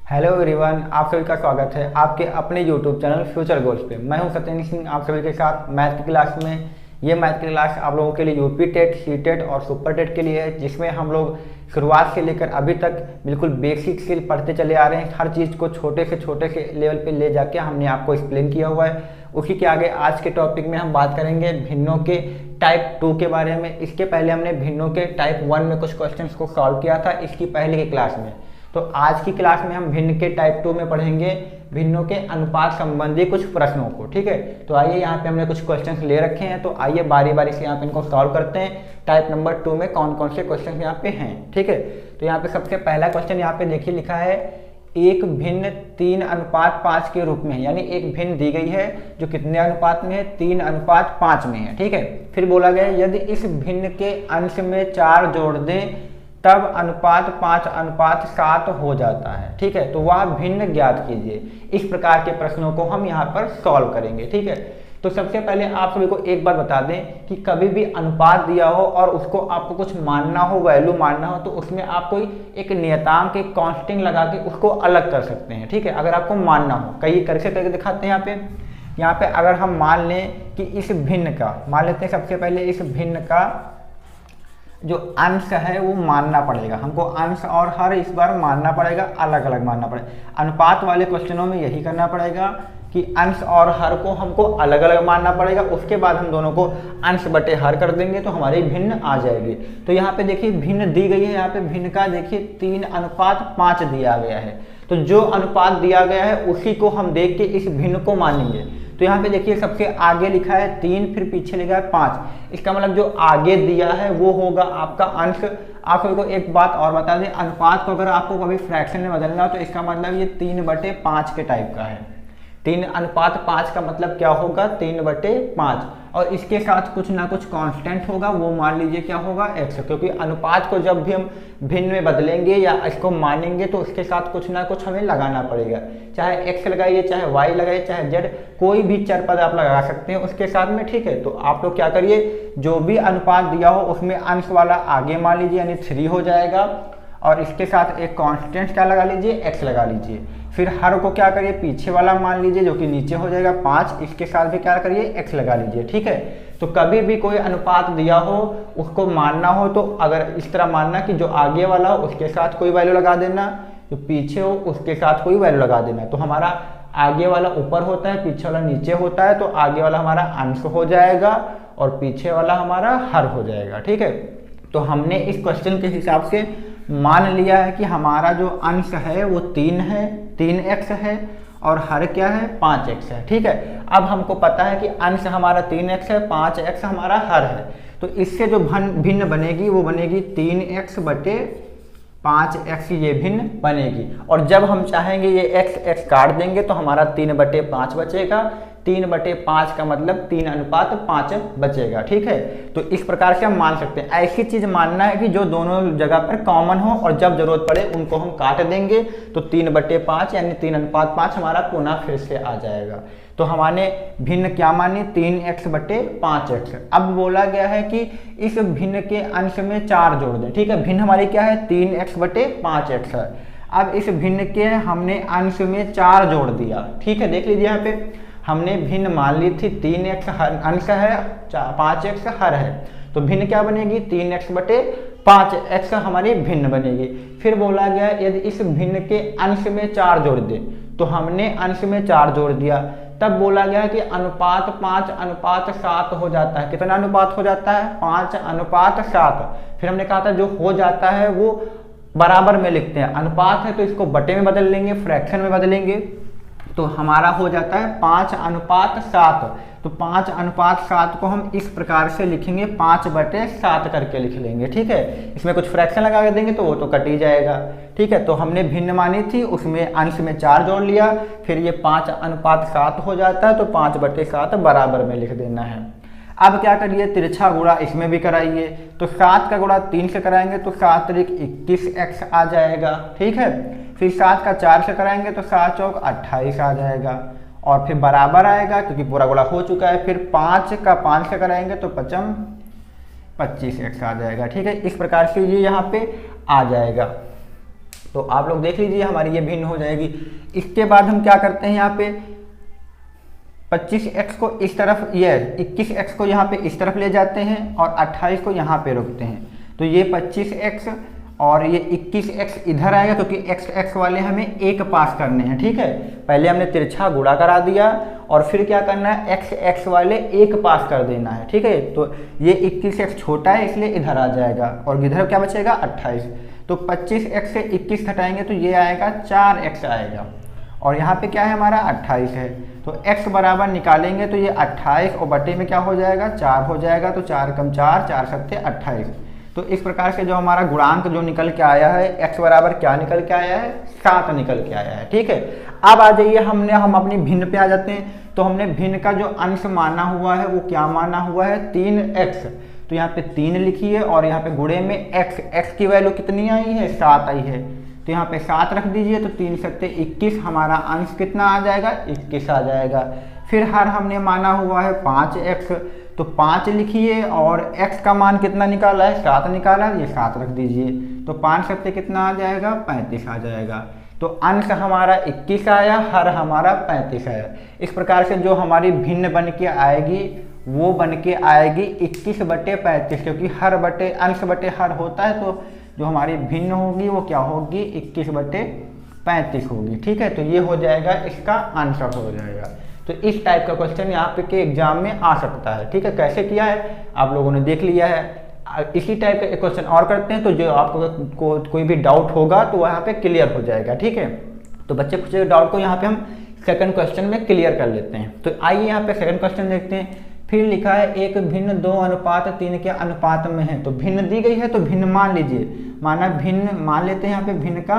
Hello everyone, आप सभी का स्वागत है आपके अपने यूट्यूब चैनल फ्यूचर गोल्स पे। मैं हूं सत्येंद्र सिंह, आप सभी के साथ मैथ की क्लास में। ये मैथ की क्लास आप लोगों के लिए यूपी टेट, सी टेट और सुपर टेट के लिए है, जिसमें हम लोग शुरुआत से लेकर अभी तक बिल्कुल बेसिक से पढ़ते चले आ रहे हैं। हर चीज़ को छोटे से लेवल पे ले जाके हमने आपको एक्सप्लेन किया हुआ है। उसी के आगे आज के टॉपिक में हम बात करेंगे भिन्नों के टाइप 2 के बारे में। इसके पहले हमने भिन्नों के टाइप 1 में कुछ क्वेश्चंस को सॉल्व किया था इसकी पहले की क्लास में। तो आज की क्लास में हम भिन्न के टाइप 2 में पढ़ेंगे भिन्नों के अनुपात संबंधी कुछ प्रश्नों को। ठीक है, तो आइए यहाँ पे हमने कुछ क्वेश्चंस ले रखे हैं, तो आइए बारी बारी से यहाँ पे इनको सॉल्व करते हैं। टाइप नंबर 2 में कौन कौन से क्वेश्चन यहाँ पे हैं। ठीक है, तो यहाँ पे सबसे पहला क्वेश्चन यहाँ पे देखिए लिखा है एक भिन्न 3:5 के रूप में है, यानी एक भिन्न दी गई है जो कितने अनुपात में है, 3:5 में है। ठीक है, फिर बोला गया यदि इस भिन्न के अंश में 4 जोड़ दें तब अनुपात 5:7 हो जाता है। ठीक है, तो वह भिन्न ज्ञात कीजिए। इस प्रकार के प्रश्नों को हम यहाँ पर सॉल्व करेंगे। ठीक है, तो सबसे पहले आप सभी को एक बात बता दें कि कभी भी अनुपात दिया हो और उसको आपको कुछ मानना हो, वैल्यू मानना हो, तो उसमें आप कोई एक नियतांक, एक कांस्टेंट लगा के उसको अलग कर सकते हैं। ठीक है, अगर आपको मानना हो, कई कैसे करके दिखाते हैं यहाँ पे अगर हम मान लें कि इस भिन्न का, मान लेते हैं सबसे पहले इस भिन्न का जो अंश है वो मानना पड़ेगा हमको। अंश और हर इस बार मानना पड़ेगा, अलग अलग मानना पड़ेगा। अनुपात वाले क्वेश्चनों में यही करना पड़ेगा कि अंश और हर को हमको अलग अलग मानना पड़ेगा। उसके बाद हम दोनों को अंश बटे हर कर देंगे तो हमारी भिन्न आ जाएगी। तो यहाँ पे देखिए भिन्न दी गई है, यहाँ पे भिन्न का देखिए 3:5 दिया गया है। तो जो अनुपात दिया गया है उसी को हम देख के इस भिन्न को मानेंगे। तो यहाँ पे देखिए सबसे आगे लिखा है 3, फिर पीछे लिखा है 5। इसका मतलब जो आगे दिया है वो होगा आपका अंश। आप सभी को एक बात और बता दें, अनुपात को अगर आपको कभी फ्रैक्शन में बदलना हो तो इसका मतलब ये 3/5 के टाइप का है। 3:5 का मतलब क्या होगा, 3/5। और इसके साथ कुछ ना कुछ कांस्टेंट होगा, वो मान लीजिए क्या होगा, x। क्योंकि अनुपात को जब भी हम भिन्न में बदलेंगे या इसको मानेंगे तो उसके साथ कुछ ना कुछ हमें लगाना पड़ेगा। चाहे x लगाइए, चाहे y लगाइए, चाहे z, कोई भी चर पद आप लगा सकते हैं उसके साथ में। ठीक है, तो आप लोग क्या करिए, जो भी अनुपात दिया हो उसमें अंश वाला आगे मान लीजिए, यानी 3 हो जाएगा, और इसके साथ एक कांस्टेंट क्या लगा लीजिए, x लगा लीजिए। फिर हर को क्या करिए, पीछे वाला मान लीजिए जो कि नीचे हो जाएगा 5, इसके साथ भी क्या करिए, x लगा लीजिए। ठीक है, तो कभी भी कोई अनुपात दिया हो उसको मानना हो तो अगर इस तरह मानना कि जो आगे वाला हो उसके साथ कोई वैल्यू लगा देना, जो पीछे हो उसके साथ कोई वैल्यू लगा देना। तो हमारा आगे वाला ऊपर होता है, पीछे वाला नीचे होता है, तो आगे वाला हमारा अंश हो जाएगा और पीछे वाला हमारा हर हो जाएगा। ठीक है, तो हमने इस क्वेश्चन के हिसाब से मान लिया है कि हमारा जो अंश है वो 3 है, 3x है, और हर क्या है, 5x है। ठीक है, अब हमको पता है कि अंश हमारा 3x है, 5x हमारा हर है। तो इससे जो भिन्न बनेगी वो बनेगी 3x बटे 5x, ये भिन्न बनेगी। और जब हम चाहेंगे ये x काट देंगे तो हमारा 3/5 बचेगा। 3/5 का मतलब 3:5 बचेगा। ठीक है, तो इस प्रकार से हम मान सकते हैं। ऐसी चीज मानना है कि जो दोनों जगह पर कॉमन हो और जब जरूरत पड़े उनको हम काट देंगे तो 3/5 यानी 3:5 हमारा पुनः फिर से आ जाएगा। तो हमारे भिन्न क्या मानी, 3x बटे 5x। अब बोला गया है कि इस भिन्न के अंश में 4 जोड़ दें। ठीक है, भिन्न हमारी क्या है, 3x बटे 5x है। अब इस भिन्न के हमने अंश में 4 जोड़ दिया। ठीक है, देख लीजिए यहाँ पे हमने भिन्न मान ली थी, 3x अंश है, 5x हर है, तो भिन्न क्या बनेगी, 3x बटे 5x हमारी भिन्न बनेगी। फिर बोला गया यदि इस भिन्न के अंश में 4 जोड़ दें, तो हमने अंश में 4 जोड़ दिया। तब बोला गया कि अनुपात 5:7 हो जाता है। कितना अनुपात हो जाता है, 5:7। फिर हमने कहा था जो हो जाता है वो बराबर में लिखते हैं। अनुपात है तो इसको बटे में बदल लेंगे, फ्रैक्शन में बदलेंगे, तो हमारा हो जाता है 5:7। तो 5:7 को हम इस प्रकार से लिखेंगे, 5/7 करके लिख लेंगे। ठीक है, इसमें कुछ फ्रैक्शन लगा के देंगे तो वो तो कट ही जाएगा। ठीक है, तो हमने भिन्न मानी थी, उसमें अंश में 4 जोड़ लिया, फिर ये 5:7 हो जाता है, तो 5/7 बराबर में लिख देना है। अब क्या करिए, तिरछा गुणा इसमें भी कराइए। तो 7 का गुणा 3 से कराएंगे तो 7 × 21x आ जाएगा। ठीक है, फिर 7 का 4 से कराएंगे तो 7 × 28 आ जाएगा, और फिर बराबर आएगा क्योंकि पूरा गुणा हो चुका है। फिर 5 का 5 से कराएंगे तो 5 25x आ जाएगा। ठीक है, इस प्रकार से ये यहाँ पे आ जाएगा। तो आप लोग देख लीजिए हमारी ये भिन्न हो जाएगी। इसके बाद हम क्या करते हैं, यहाँ पे 25x को इस तरफ, ये 21x को यहाँ पे इस तरफ ले जाते हैं और 28 को यहाँ पे रखते हैं। तो ये 25x और ये 21x इधर आएगा, क्योंकि x वाले हमें एक पास करने हैं। ठीक है, पहले हमने तिरछा गुणा करा दिया और फिर क्या करना है, x वाले एक पास कर देना है। ठीक है, तो ये 21x छोटा है इसलिए इधर आ जाएगा और इधर क्या बचेगा 28। तो 25x से 21 घटाएंगे तो ये आएगा 4x आएगा और यहाँ पे क्या है हमारा 28 है। तो x बराबर निकालेंगे तो ये 28 और बटे में क्या हो जाएगा 4 हो जाएगा। तो 4 कम 4, 4 सत्ते 28। तो इस प्रकार से जो हमारा गुणांक जो निकल के आया है, x बराबर क्या निकल के आया है, 7 निकल के आया है। ठीक है, अब आ जाइए हम अपनी भिन्न पे आ जाते हैं। तो हमने भिन्न का जो अंश माना हुआ है वो क्या माना हुआ है, 3x। तो यहाँ पे 3 लिखिए और यहाँ पे गुणे में x की वैल्यू कितनी आई है, 7 आई है। तो यहाँ पे 7 रख दीजिए तो 3 सत्ते 21, हमारा अंश कितना आ जाएगा, 21 आ जाएगा। फिर हर हमने माना हुआ है 5x, तो 5 लिखिए और x का मान कितना निकाला है, 7 निकाला है, ये 7 रख दीजिए। तो 5 सत्ते कितना आ जाएगा, 35 आ जाएगा। तो अंश हमारा 21 आया, हर हमारा 35 आया। इस प्रकार से जो हमारी भिन्न बन के आएगी वो बन के आएगी 21/35, क्योंकि हर बटे अंश बटे हर होता है। तो जो हमारी भिन्न होगी वो क्या होगी, 21/35 होगी। ठीक है, तो ये हो जाएगा, इसका आंसर हो जाएगा। तो इस टाइप का क्वेश्चन यहाँ पे के एग्जाम में आ सकता है। ठीक है, कैसे किया है आप लोगों ने देख लिया है। इसी टाइप का क्वेश्चन और करते हैं, तो जो आपको कोई भी डाउट होगा तो वहाँ पे क्लियर हो जाएगा। ठीक है, तो बच्चे कुछ डाउट को यहाँ पे हम सेकंड क्वेश्चन में क्लियर कर लेते हैं। तो आइए यहाँ पे सेकंड क्वेश्चन देखते हैं। फिर लिखा है एक भिन्न 2:3 के अनुपात में है। तो भिन्न दी गई है तो भिन्न मान लीजिए, माना भिन्न मान लेते हैं, यहाँ पे भिन्न का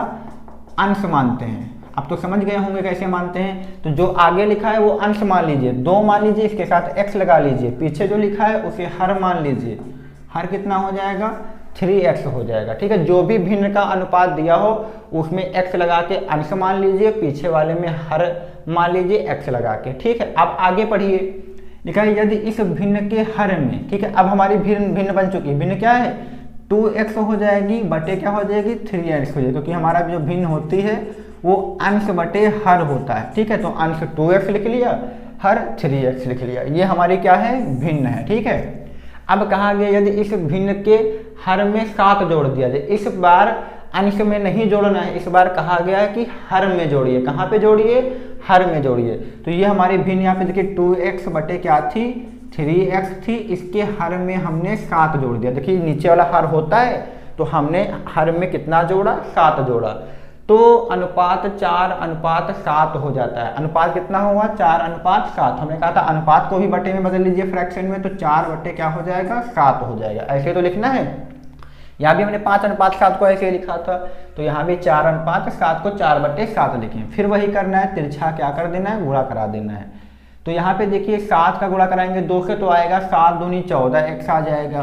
अंश मानते हैं। अब तो समझ गए होंगे कैसे मानते हैं। तो जो आगे लिखा है वो अंश मान लीजिए, 2 मान लीजिए, इसके साथ x लगा लीजिए। पीछे जो लिखा है उसे हर मान लीजिए, हर कितना हो जाएगा, 3x हो जाएगा। ठीक है, जो भी भिन्न का अनुपात दिया हो उसमें x लगा के अंश मान लीजिए, पीछे वाले में हर मान लीजिए x लगा के। ठीक है, अब आगे पढ़िए, लिखा है यदि इस भिन्न के हर में, ठीक है, अब हमारी भिन्न बन चुकी है। भिन्न क्या है, 2x हो जाएगी, बटे क्या हो जाएगी, 3x हो जाएगी, क्योंकि हमारा जो भिन्न होती है वो अंश बटे हर होता है। ठीक है, तो अंश 2x लिख लिया, हर 3x लिख लिया। ये हमारी क्या है, भिन्न है। ठीक है, अब कहा गया यदि इस भिन्न के हर में 7 जोड़ दिया जाए। इस बार अंश में नहीं जोड़ना है, इस बार कहा गया है कि हर में जोड़िए। कहाँ पे जोड़िए, हर में जोड़िए। तो ये हमारी भिन्न यहाँ पे देखिए 2x बटे क्या थी, 3x थी, इसके हर में हमने 7 जोड़ दिया। देखिए नीचे वाला हर होता है तो हमने हर में कितना जोड़ा, 7 जोड़ा। तो अनुपात 4:7 हो जाता है। अनुपात कितना हुआ, 4:7। हमने कहा था अनुपात को भी बटे में बदल लीजिए फ्रैक्शन में, तो 4 बटे क्या हो जाएगा, 7 हो जाएगा। ऐसे तो लिखना है। यहाँ भी हमने 5:7 को ऐसे लिखा था, तो यहाँ भी 4:7 को 4/7 लिखें। फिर वही करना है, तिरछा क्या कर देना है, गुणा करा देना है। तो यहाँ पे देखिए 7 का गुणा कराएंगे 2 से तो आएगा 7 दूनी 14x आ जाएगा।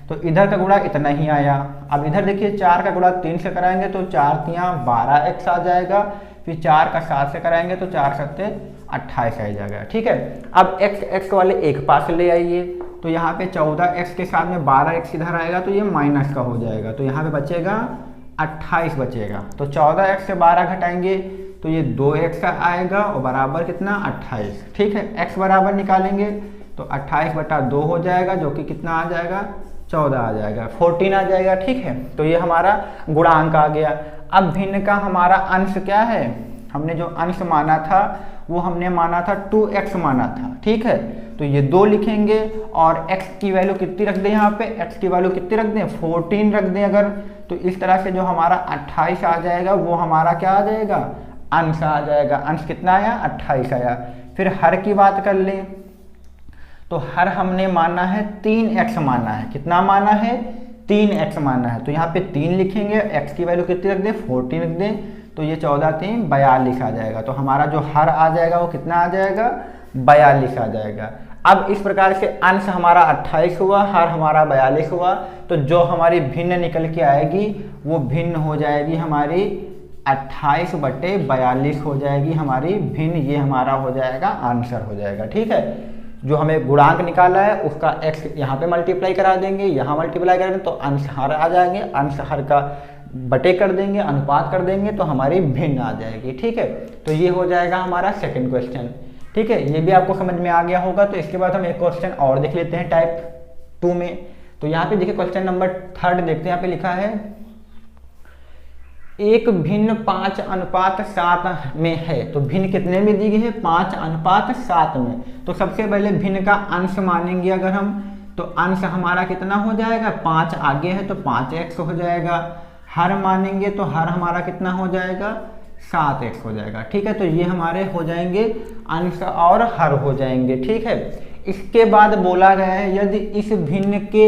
तो इधर का गुणा इतना ही आया। अब इधर देखिए 4 का गुणा 3 से कराएंगे तो 4 तियाँ 12x आ जाएगा। फिर 4 का 7 से कराएंगे तो 4 सत्ते 28 आ जाएगा। ठीक है, अब x वाले एक पास ले आइए, तो यहाँ पे 14x के साथ में 12x इधर आएगा तो ये माइनस का हो जाएगा। तो यहाँ पे बचेगा 28 बचेगा। तो 14x से 12 घटाएंगे तो ये 2x आएगा और बराबर कितना, 28। ठीक है, x बराबर निकालेंगे तो 28/2 हो जाएगा, जो कि कितना आ जाएगा, 14 आ जाएगा, 14 आ जाएगा। ठीक है, तो ये हमारा गुणांक आ गया। अब भिन्न का हमारा अंश क्या है, हमने जो अंश माना था वो हमने माना था 2x माना था। ठीक है, तो ये 2 लिखेंगे और x की वैल्यू कितनी रख दें, यहाँ पे x की वैल्यू कितनी रख दें, 14 रख दें अगर। तो इस तरह से जो हमारा 28 आ जाएगा वो हमारा क्या आ जाएगा, अंश आ जाएगा। अंश कितना आया, 28 आया। फिर हर की बात कर लें तो हर हमने माना है 3x माना है। कितना माना है, 3x माना है। तो यहाँ पे 3 लिखेंगे, x की वैल्यू कितनी रख दें, 14 रख दें, तो ये 14 3 42 आ जाएगा। तो हमारा जो हर आ जाएगा वो कितना आ जाएगा, 42 आ जाएगा। अब इस प्रकार से अंश हमारा 28 हुआ, हर हमारा 42 हुआ। तो जो हमारी भिन्न निकल के आएगी वो भिन्न हो जाएगी हमारी 28/42 हो जाएगी हमारी भिन्न। ये हमारा हो जाएगा आंसर हो जाएगा। ठीक है, जो हमें गुणांक निकाला है उसका x यहाँ पे मल्टीप्लाई करा देंगे, यहाँ मल्टीप्लाई करेंगे तो अंश हर आ जाएंगे। अंश हर का बटे कर देंगे, अनुपात कर देंगे तो हमारी भिन्न आ जाएगी। ठीक है, तो ये हो जाएगा हमारा सेकंड क्वेश्चन। ठीक है, ये भी आपको समझ में आ गया होगा। तो इसके बाद हम एक क्वेश्चन और देख लेते हैं टाइप 2 में। तो यहाँ पे देखिए क्वेश्चन नंबर 3 देखते हैं। यहाँ पे लिखा है एक भिन्न 5:7 में है। तो भिन्न कितने में दी गई है? 5:7 में। तो सबसे पहले भिन्न का अंश मानेंगे अगर हम, तो अंश हमारा कितना हो जाएगा? 5 आगे है तो 5x हो जाएगा। हर मानेंगे तो हर हमारा कितना हो जाएगा? 7x हो जाएगा। ठीक है, तो ये हमारे हो जाएंगे अंश और हर हो जाएंगे। ठीक है, इसके बाद बोला गया है यदि इस भिन्न के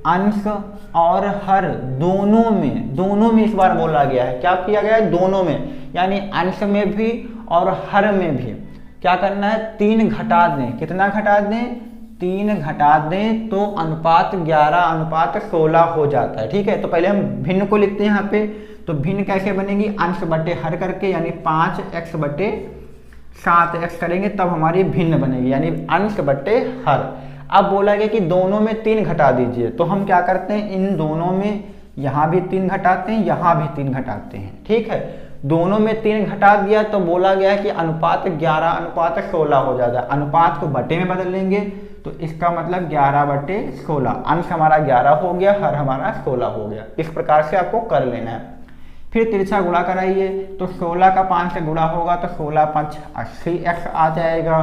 अंश और हर दोनों में इस बार बोला गया है। क्या किया गया है? दोनों में, यानी अंश में भी और हर में भी क्या करना है? 3 घटा दें। कितना घटा दें? 3 घटा दें तो अनुपात 11:16 हो जाता है। ठीक है, तो पहले हम भिन्न को लिखते हैं यहाँ पे। तो भिन्न कैसे बनेगी? अंश बटे हर करके, यानी 5x बटे 7x करेंगे तब हमारी भिन्न बनेगी, यानी अंश बटे हर। अब बोला गया कि दोनों में 3 घटा दीजिए। तो हम क्या करते हैं? इन दोनों में यहाँ भी 3 घटाते हैं, यहाँ भी 3 घटाते हैं। ठीक है, दोनों में 3 घटा दिया तो बोला गया है कि अनुपात 11:16 हो जाता है। अनुपात को बटे में बदल लेंगे तो इसका मतलब 11/16। अंश हमारा 11 हो गया, हर हमारा 16 हो गया। इस प्रकार से आपको कर लेना है। फिर तिरछा गुणा कराइए। तो 16 का 5 से गुणा होगा तो 16×5 80x आ जाएगा।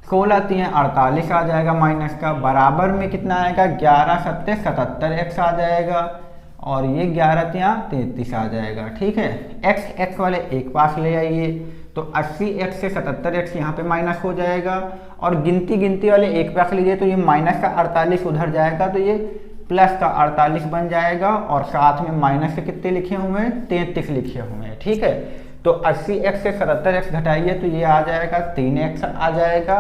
16×3 48 आ जाएगा माइनस का, बराबर में कितना आएगा? 11×7 77x आ जाएगा। और ये 11×3 33 आ जाएगा। ठीक है, x वाले एक पास ले आइए तो 80x से 77x यहाँ पे माइनस हो जाएगा। और गिनती वाले एक पास लीजिए तो ये माइनस का 48 उधर जाएगा तो ये प्लस का 48 बन जाएगा। और साथ में माइनस के कितने लिखे हुए हैं? 33 लिखे हुए हैं। ठीक है, तो 80x से 77x घटाइए तो ये आ जाएगा 3x आ जाएगा।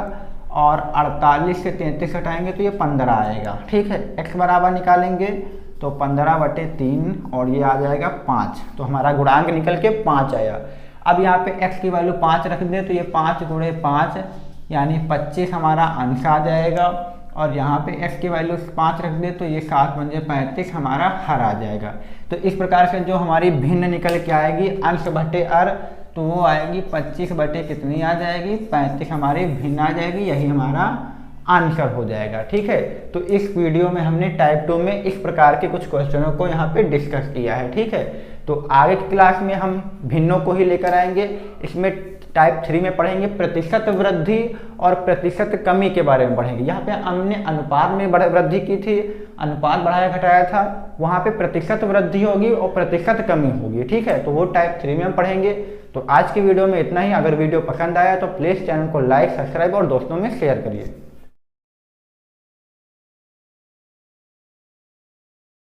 और 48 से 33 घटाएंगे तो ये 15 आएगा। ठीक है, x बराबर निकालेंगे तो 15/3 और ये आ जाएगा 5। तो हमारा गुणांक निकल के 5 आया। अब यहाँ पे x की वैल्यू 5 रख दें तो ये 5 × 5 यानी 25 हमारा अंश आ जाएगा। और यहाँ पे x की वैल्यू 5 रख दें तो ये 7×5 हमारा हर आ जाएगा। तो इस प्रकार से जो हमारी भिन्न निकल के आएगी अंश बटे हर, तो वो आएगी 25 बटे कितनी आ जाएगी? 35 हमारी भिन्न आ जाएगी। यही हमारा आंसर हो जाएगा। ठीक है, तो इस वीडियो में हमने टाइप 2 में इस प्रकार के कुछ क्वेश्चनों को यहाँ पे डिस्कस किया है। ठीक है, तो आगे की क्लास में हम भिन्नों को ही लेकर आएंगे। इसमें टाइप 3 में पढ़ेंगे प्रतिशत वृद्धि और प्रतिशत कमी के बारे में पढ़ेंगे। यहाँ पे हमने अनुपात में वृद्धि की थी, अनुपात बढ़ाया घटाया था। वहाँ पे प्रतिशत वृद्धि होगी और प्रतिशत कमी होगी। ठीक है, तो वो टाइप 3 में हम पढ़ेंगे। तो आज की वीडियो में इतना ही। अगर वीडियो पसंद आया तो प्लीज़ चैनल को लाइक, सब्सक्राइब और दोस्तों में शेयर करिए।